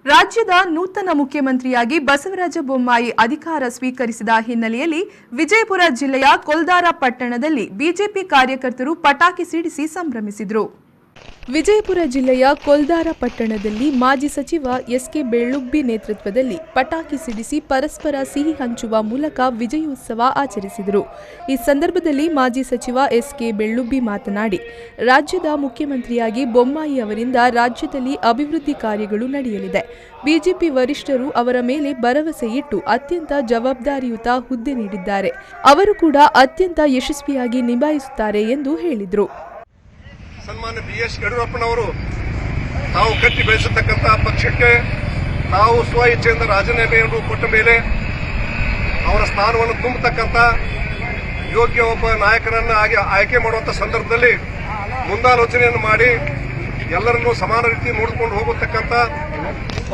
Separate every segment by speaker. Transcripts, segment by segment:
Speaker 1: ರಾಜ್ಯದ ನೂತನ ಮುಖ್ಯಮಂತ್ರಿಯಾಗಿ ಬಸವರಾಜ ಬೊಮ್ಮಾಯಿ ಅಧಿಕಾರ ಸ್ವೀಕರಿಸಿದ ಹಿನ್ನೆಲೆಯಲ್ಲಿ ವಿಜಯಪುರ ಜಿಲ್ಲೆಯ ಕೊಲ್ದಾರ ಪಟ್ಟಣದಲ್ಲಿ ಬಿಜೆಪಿ ಕಾರ್ಯಕರ್ತರು ಪಟಾಕಿ ಸಿಡಿಸಿ ಸಂಭ್ರಮಿಸಿದರು. ವಿಜಯಪುರ ಜಿಲ್ಲೆಯ ಕೊಲ್ದಾರ ಪಟ್ಟಣದಲ್ಲಿ ಮಾಜಿ ಸಚಿವ ಎಸ್ಕೆ ಬೆಳ್ಳುಬ್ಬಿ ನೇತೃತ್ವದಲ್ಲಿ ಪಟಾಕಿ ಸಿಡಿಸಿ ಪರಸ್ಪರ ಸಿಹಿ ಹಂಚುವ ಮೂಲಕ ವಿಜಯೋತ್ಸವ ಆಚರಿಸಿದರು. ಈ ಸಂದರ್ಭದಲ್ಲಿ ಮಾಜಿ ಸಚಿವ ಎಸ್ಕೆ ಬೆಳ್ಳುಬ್ಬಿ ಮಾತನಾಡಿ, ರಾಜ್ಯದ ಮುಖ್ಯಮಂತ್ರಿಯಾಗಿ ಬೊಮ್ಮಾಯಿ ಅವರಿಂದ ರಾಜ್ಯದಲ್ಲಿ ಅಭಿವೃದ್ಧಿ ಕಾರ್ಯಗಳು ನಡೆಯಲಿದೆ. ಬಿಜೆಪಿ ವರಿಷ್ಠರು ಅವರ ಮೇಲೆ ಭರವಸೆ ಇಟ್ಟು ಅತ್ಯಂತ ಜವಾಬ್ದಾರಿಯುತ ಹುದ್ದೆ ನೀಡಿದ್ದಾರೆ. ಅವರು ಕೂಡ ಅತ್ಯಂತ ಯಶಸ್ವಿಯಾಗಿ ನಿಭಾಯಿಸುತ್ತಾರೆ ಎಂದು ಹೇಳಿದರು.
Speaker 2: ಸನ್ಮಾನ್ಯ BS ಯಡಿಯೂರಪ್ಪನವರು ತಾವು ಕಟ್ಟಿ ಬೆಳೆಸತಕ್ಕಂಥ ಪಕ್ಷಕ್ಕೆ ತಾವು ಸ್ವ ಇಚ್ಛೆಯಿಂದ ರಾಜೀನಾಮೆಯನ್ನು ಕೊಟ್ಟ ಮೇಲೆ ಅವರ ಸ್ಥಾನವನ್ನು ತುಂಬತಕ್ಕಂಥ ಯೋಗ್ಯ ಒಬ್ಬ ನಾಯಕರನ್ನು ಆಯ್ಕೆ ಮಾಡುವಂಥ ಸಂದರ್ಭದಲ್ಲಿ ಮುಂದಾಲೋಚನೆಯನ್ನು ಮಾಡಿ ಎಲ್ಲರನ್ನೂ ಸಮಾನ ರೀತಿ ನೋಡಿಕೊಂಡು ಹೋಗತಕ್ಕಂಥ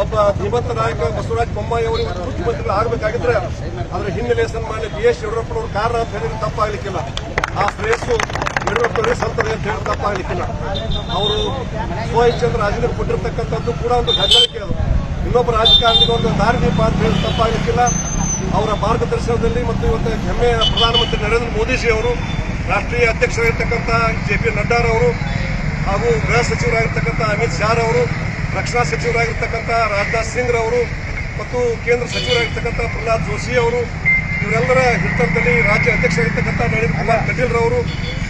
Speaker 2: ಒಬ್ಬ ಧೀಮಂತ ನಾಯಕ ಬಸವರಾಜ ಬೊಮ್ಮಾಯಿ ಅವರು ಮುಖ್ಯಮಂತ್ರಿ ಆಗಬೇಕಾಗಿದ್ರೆ ಅದರ ಹಿನ್ನೆಲೆ ಸನ್ಮಾನ್ಯ BS ಯಡಿಯೂರಪ್ಪನವರು ಕಾರಣ ಅಂತ ಹೇಳಿದ್ರೆ ತಪ್ಪಾಗಲಿಕ್ಕಿಲ್ಲ. ಆ ಶ್ರೇಯಸ್ಸು ಯಡಿಯೂರಪ್ಪನವರೇ ಸಲ್ತದೆ ಅಂತ ಹೇಳಿ ತಪ್ಪಾಗಲಿಕ್ಕಿಲ್ಲ. ಅವರು ಸ್ವ ಇಚ್ಛೆಯಿಂದ ರಾಜೀನಾಮೆ ಕೊಟ್ಟಿರ್ತಕ್ಕಂಥದ್ದು ಕೂಡ ಒಂದು ಹೆಗ್ಗಳಿಕೆ. ಅದು ಇನ್ನೊಬ್ಬ ರಾಜಕಾರಣಿಗೆ ಒಂದು ದಾರಿದೀಪ ಅಂತ ಹೇಳಿ ತಪ್ಪಾಗಲಿಕ್ಕಿಲ್ಲ. ಅವರ ಮಾರ್ಗದರ್ಶನದಲ್ಲಿ ಮತ್ತು ಇವತ್ತು ಹೆಮ್ಮೆಯ ಪ್ರಧಾನಮಂತ್ರಿ ನರೇಂದ್ರ ಮೋದಿಜಿ ಅವರು, ರಾಷ್ಟ್ರೀಯ ಅಧ್ಯಕ್ಷರಾಗಿರ್ತಕ್ಕಂಥ JP ನಡ್ಡಾರವರು ಹಾಗೂ ಗೃಹ ಸಚಿವರಾಗಿರ್ತಕ್ಕಂಥ ಅಮಿತ್ ಶಾ ಅವರು, ರಕ್ಷಣಾ ಸಚಿವರಾಗಿರ್ತಕ್ಕಂಥ ರಾಜನಾಥ್ ಸಿಂಗ್ ರವರು ಮತ್ತು ಕೇಂದ್ರ ಸಚಿವರಾಗಿರ್ತಕ್ಕಂಥ ಪ್ರಹ್ಲಾದ್ ಜೋಶಿ ಅವರು, ಇವರೆಲ್ಲರ ಹಿಡಿತದಲ್ಲಿ ರಾಜ್ಯ ಅಧ್ಯಕ್ಷರಾಗಿರ್ತಕ್ಕಂಥ ನಳಿನ್ ಕುಮಾರ್ ಕಟೀಲ್ ರವರು,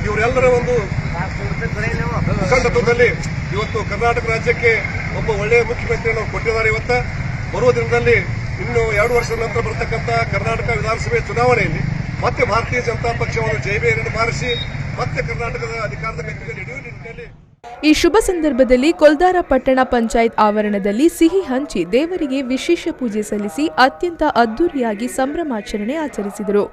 Speaker 2: ಇವರೆಲ್ಲರ ಒಂದು ಮುಖಂಡತ್ವದಲ್ಲಿ ಇವತ್ತು ಕರ್ನಾಟಕ ರಾಜ್ಯಕ್ಕೆ ಒಬ್ಬ ಒಳ್ಳೆಯ ಮುಖ್ಯಮಂತ್ರಿಯನ್ನು ಕೊಟ್ಟಿದ್ದಾರೆ. ಇವತ್ತು ಬರುವ ದಿನದಲ್ಲಿ ಇನ್ನು 2 ವರ್ಷದ ನಂತರ ಬರತಕ್ಕಂಥ ಕರ್ನಾಟಕ ವಿಧಾನಸಭೆ ಚುನಾವಣೆಯಲ್ಲಿ ಮತ್ತೆ ಭಾರತೀಯ ಜನತಾ ಪಕ್ಷವನ್ನು ಜಯಬೇರಿಯನ್ನು ಬಾರಿಸಿ ಮತ್ತೆ ಕರ್ನಾಟಕದ ಅಧಿಕಾರದ ಕೈಗೆ ಹಿಡಿಯುವ ನಿಟ್ಟಿನಲ್ಲಿ
Speaker 1: ಈ ಶುಭ ಸಂದರ್ಭದಲ್ಲಿ ಕೊಲ್ದಾರ ಪಟ್ಟಣ ಪಂಚಾಯತ್ ಆವರಣದಲ್ಲಿ ಸಿಹಿ ಹಂಚಿ ದೇವರಿಗೆ ವಿಶೇಷ ಪೂಜೆ ಸಲ್ಲಿಸಿ ಅತ್ಯಂತ ಅದ್ದೂರಿಯಾಗಿ ಸಂಭ್ರಮಾಚರಣೆ ಆಚರಿಸಿದರು.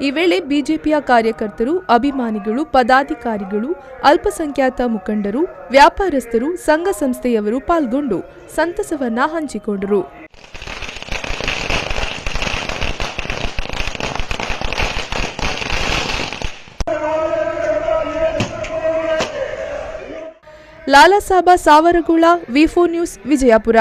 Speaker 1: ಈ ವೇಳೆ ಬಿಜೆಪಿಯ ಕಾರ್ಯಕರ್ತರು, ಅಭಿಮಾನಿಗಳು, ಪದಾಧಿಕಾರಿಗಳು, ಅಲ್ಪಸಂಖ್ಯಾತ ಮುಖಂಡರು, ವ್ಯಾಪಾರಸ್ಥರು, ಸಂಘ ಸಂಸ್ಥೆಯವರು ಪಾಲ್ಗೊಂಡು ಸಂತಸವನ್ನ ಹಂಚಿಕೊಂಡರು. ಲಾಲಾಸಾಬ ಸಾವರಗೋಳ, V4 ನ್ಯೂಸ್, ವಿಜಯಪುರ.